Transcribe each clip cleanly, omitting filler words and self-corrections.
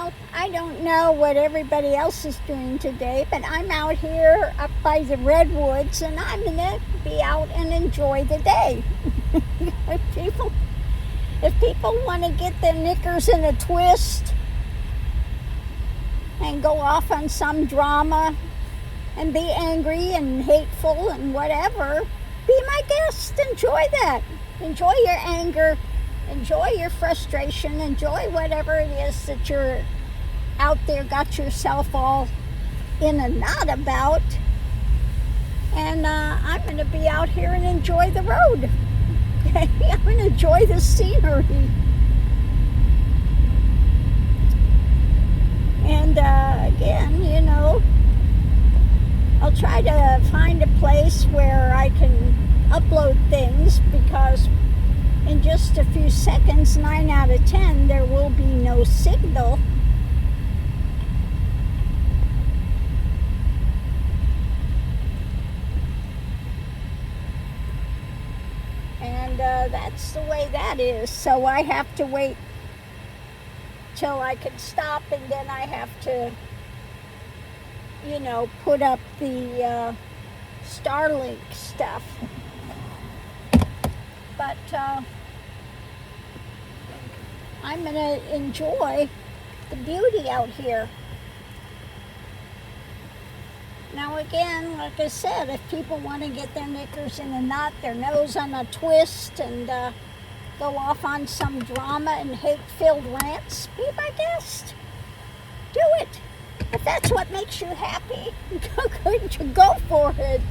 Well, I don't know what everybody else is doing today, but I'm out here up by the redwoods, and I'm going to be out and enjoy the day. If people want to get their knickers in a twist and go off on some drama and be angry and hateful and whatever, be my guest. Enjoy that. Enjoy your anger. Enjoy your frustration. Enjoy whatever it is that you're out there got yourself all in a knot about. And I'm going to be out here and enjoy the road. Okay? I'm going to enjoy the scenery. And again, you know, I'll try to find a place where I can upload things, because in just a few seconds, 9 out of 10, there will be no signal. And that's the way that is. So I have to wait till I can stop, and then I have to, you know, put up the Starlink stuff. But I'm going to enjoy the beauty out here. Now again, like I said, if people want to get their knickers in a knot, their nose on a twist, and go off on some drama and hate-filled rants, be my guest. Do it. If that's what makes you happy, go for it.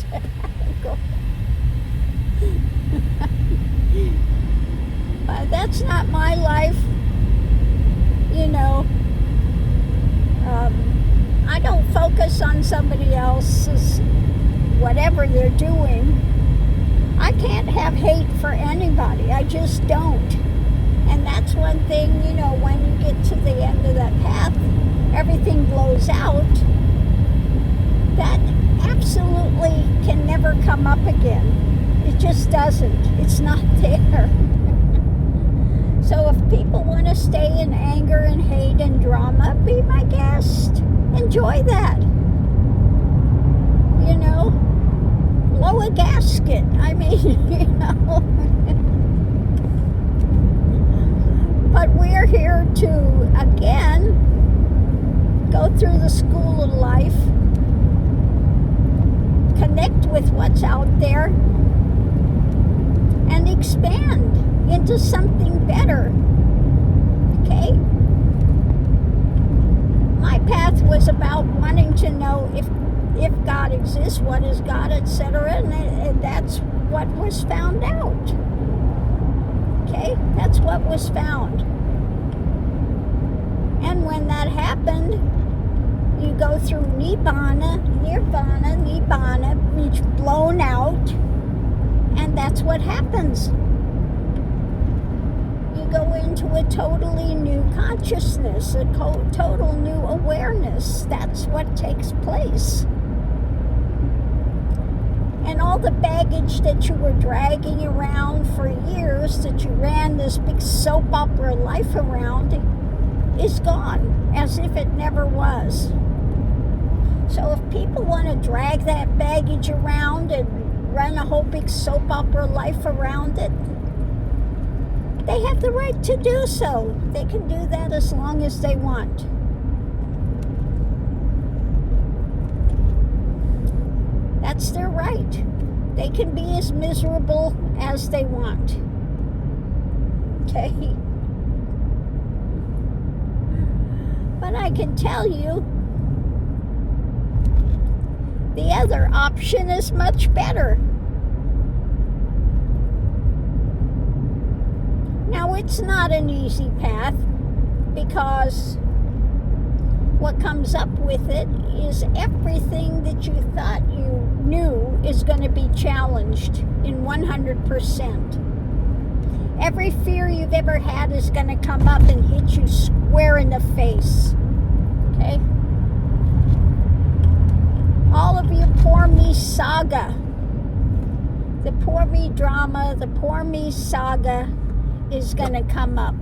But that's not my life. You know, I don't focus on somebody else's whatever they're doing. I can't have hate for anybody. I just don't. And that's one thing, you know, when you get to the end of that path, everything blows out. That absolutely can never come up again. It just doesn't. It's not there. So if people want to stay in anger and hate and drama, be my guest. Enjoy that. You know, blow a gasket. I mean, you know. But we're here to, again, go through the school of life, connect with what's out there, and expand into something better. Okay? My path was about wanting to know if God exists, what is God, etc., and that's what was found out. Okay? That's what was found. And when that happened, you go through nirvana, it's blown out, and that's what happens. You go into a totally new consciousness, a total new awareness. That's what takes place. And all the baggage that you were dragging around for years, that you ran this big soap opera life around, is gone, as if it never was. So if people want to drag that baggage around and run a whole big soap opera life around it, they have the right to do so. They can do that as long as they want. That's their right. They can be as miserable as they want. Okay? But I can tell you, the other option is much better. Now, it's not an easy path, because what comes up with it is everything that you thought you knew is going to be challenged in 100%. Every fear you've ever had is going to come up and hit you square in the face. Okay? All of your poor me saga, the poor me drama, the poor me saga is going to come up.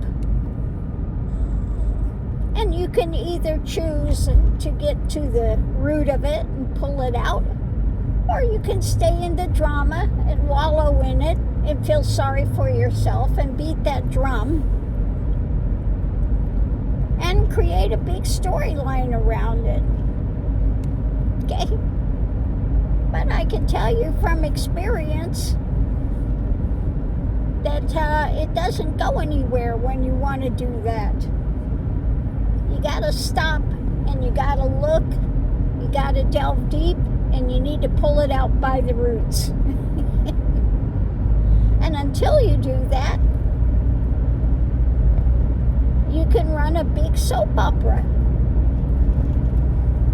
And And you can either choose to get to the root of it and pull it out, or you can stay in the drama and wallow in it and feel sorry for yourself and beat that drum and create a big storyline around it. Okay? But I can tell you from experience that it doesn't go anywhere when you want to do that. You gotta stop and you gotta look, you gotta delve deep, and you need to pull it out by the roots. And until you do that, you can run a big soap opera.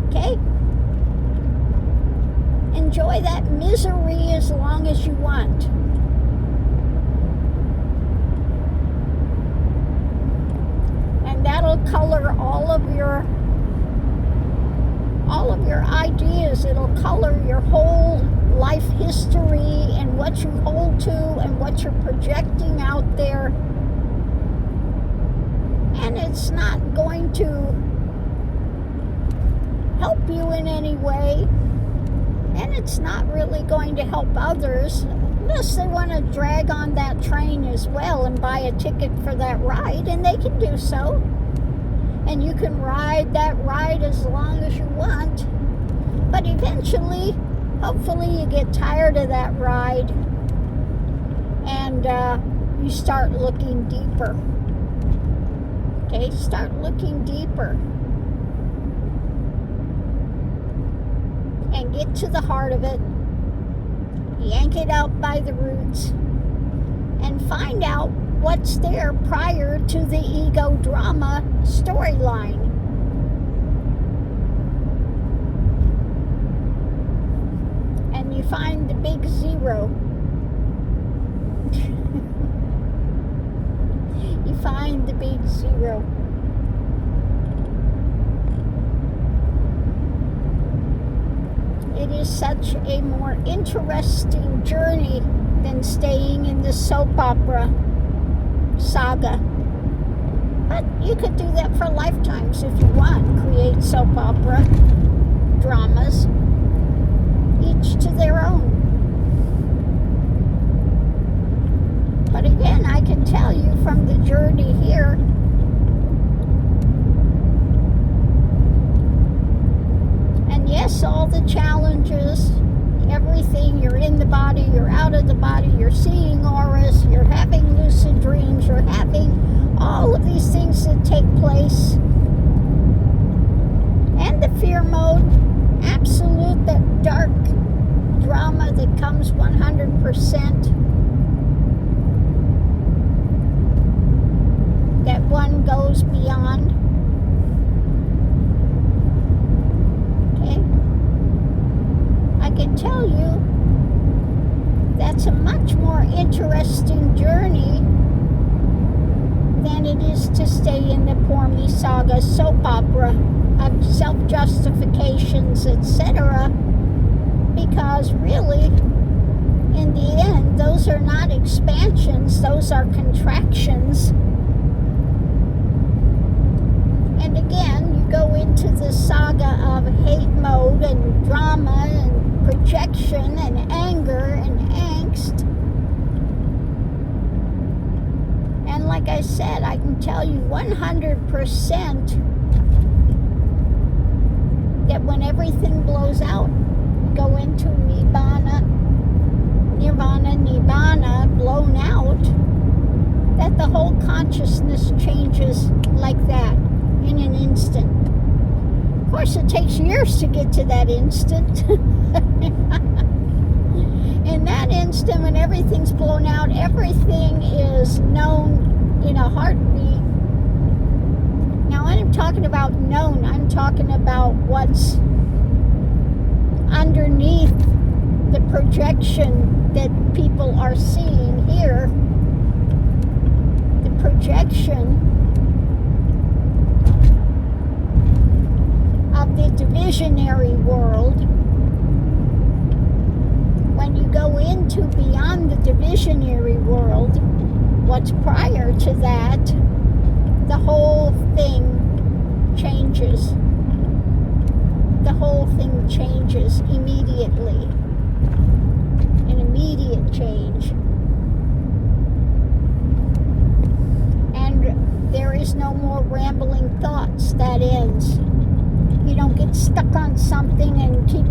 Okay? Enjoy that misery as long as you want. And that'll color all of your ideas. It'll color your whole life history and what you hold to and what you're projecting out there. And it's not going to help you in any way. And it's not really going to help others unless they want to drag on that train as well and buy a ticket for that ride, and they can do so. And you can ride that ride as long as you want. But eventually, hopefully you get tired of that ride and you start looking deeper. Okay, start looking deeper. And get to the heart of it. Yank it out by the roots. And find out what's there prior to the ego drama storyline. And you find the big zero. You find the big zero. It is such a more interesting journey than staying in the soap opera saga. But you could do that for lifetimes if you want. Create soap opera dramas, each to their own. But again, I can tell you from the journey here, and yes, all the challenges, everything, you're in the body, you're out of the body, you're seeing auras, you're having lucid dreams, you're having all of these things that take place. And the fear mode, absolute, that dark drama that comes 100%. That one goes beyond. Okay? I can tell you that's a much more interesting journey than it is to stay in the Poor Me Saga soap opera of self-justifications, etc. Because really, in the end, those are not expansions, those are contractions. And again, you go into the saga of hate mode and drama and projection and anger and angst. And like I said, I can tell you 100% that when everything blows out, go into nibbana, blown out, that the whole consciousness changes like that in an instant. Of course, it takes years to get to that instant. In that instant, when everything's blown out, everything is known in a heartbeat. Now, when I'm talking about known, I'm talking about what's underneath the projection that people are seeing here. The projection of the divisionary world. When you go into beyond the divisionary world, what's prior to that, the whole thing changes immediately. An immediate change. And there is no more rambling thoughts. That ends. You don't get stuck on something and keep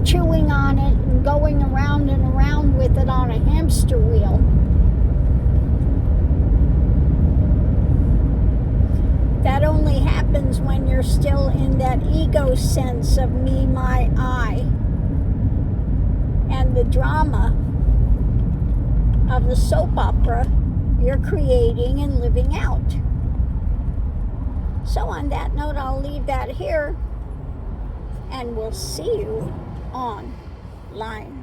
chewing on it and going around and around with it on a hamster wheel. That only happens when you're still in that ego sense of me, my, I, and the drama of the soap opera you're creating and living out. So on that note, I'll leave that here, and we'll see you online.